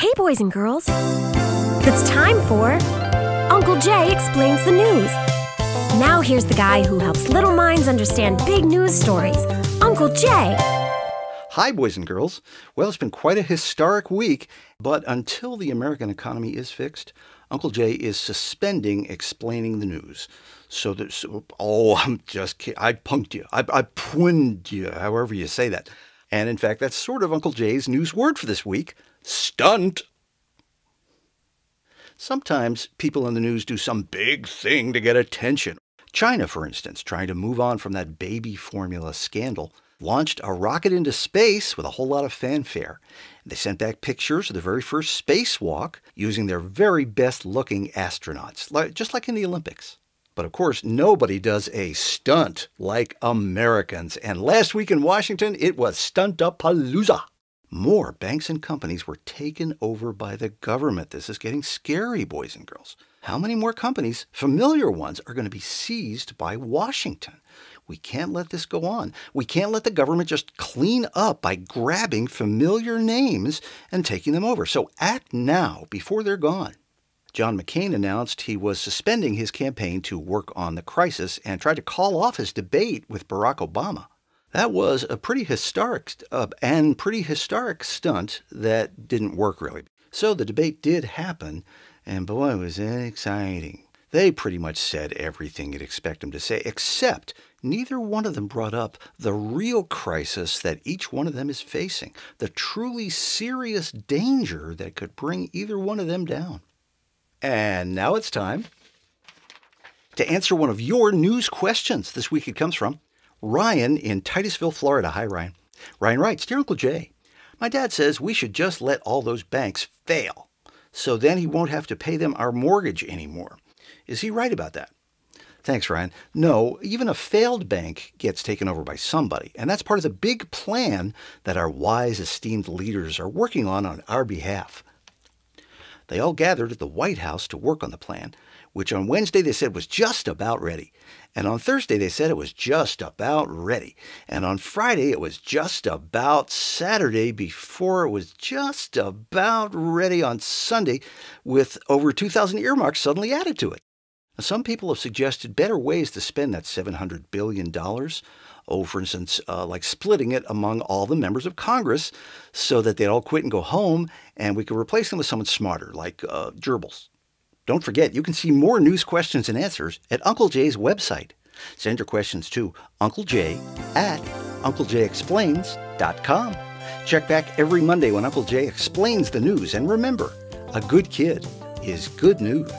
Hey, boys and girls. It's time for Uncle Jay Explains the News. Now here's the guy who helps little minds understand big news stories, Uncle Jay. Hi, boys and girls. Well, it's been quite a historic week, but until the American economy is fixed, Uncle Jay is suspending explaining the news. I'm just kidding. I punked you. I punned you, however you say that. And in fact, that's sort of Uncle Jay's news word for this week, stunt. Sometimes people in the news do some big thing to get attention. China, for instance, trying to move on from that baby formula scandal, launched a rocket into space with a whole lot of fanfare. They sent back pictures of the very first spacewalk using their very best-looking astronauts, just like in the Olympics. But of course, nobody does a stunt like Americans. And last week in Washington, it was Stunt-a-palooza. More banks and companies were taken over by the government. This is getting scary, boys and girls. How many more companies, familiar ones, are going to be seized by Washington? We can't let this go on. We can't let the government just clean up by grabbing familiar names and taking them over. So act now before they're gone. John McCain announced he was suspending his campaign to work on the crisis and tried to call off his debate with Barack Obama. That was a pretty historic stunt that didn't work really. So the debate did happen, and boy, was it exciting. They pretty much said everything you'd expect them to say, except neither one of them brought up the real crisis that each one of them is facing, the truly serious danger that could bring either one of them down. And now it's time to answer one of your news questions. This week it comes from Ryan in Titusville, Florida. Hi, Ryan. Ryan writes, Dear Uncle Jay, my dad says we should just let all those banks fail, so then he won't have to pay them our mortgage anymore. Is he right about that? Thanks, Ryan. No, even a failed bank gets taken over by somebody, and that's part of the big plan that our wise, esteemed leaders are working on our behalf. They all gathered at the White House to work on the plan, which on Wednesday they said was just about ready. And on Thursday they said it was just about ready. And on Friday it was just about Saturday before it was just about ready on Sunday with over 2,000 earmarks suddenly added to it. Now, some people have suggested better ways to spend that $700 billion. For instance, like splitting it among all the members of Congress so that they'd all quit and go home, and we could replace them with someone smarter, like gerbils. Don't forget, you can see more news questions and answers at Uncle Jay's website. Send your questions to UncleJ@UncleJayExplains.com. Check back every Monday when Uncle Jay explains the news. And remember, a good kid is good news.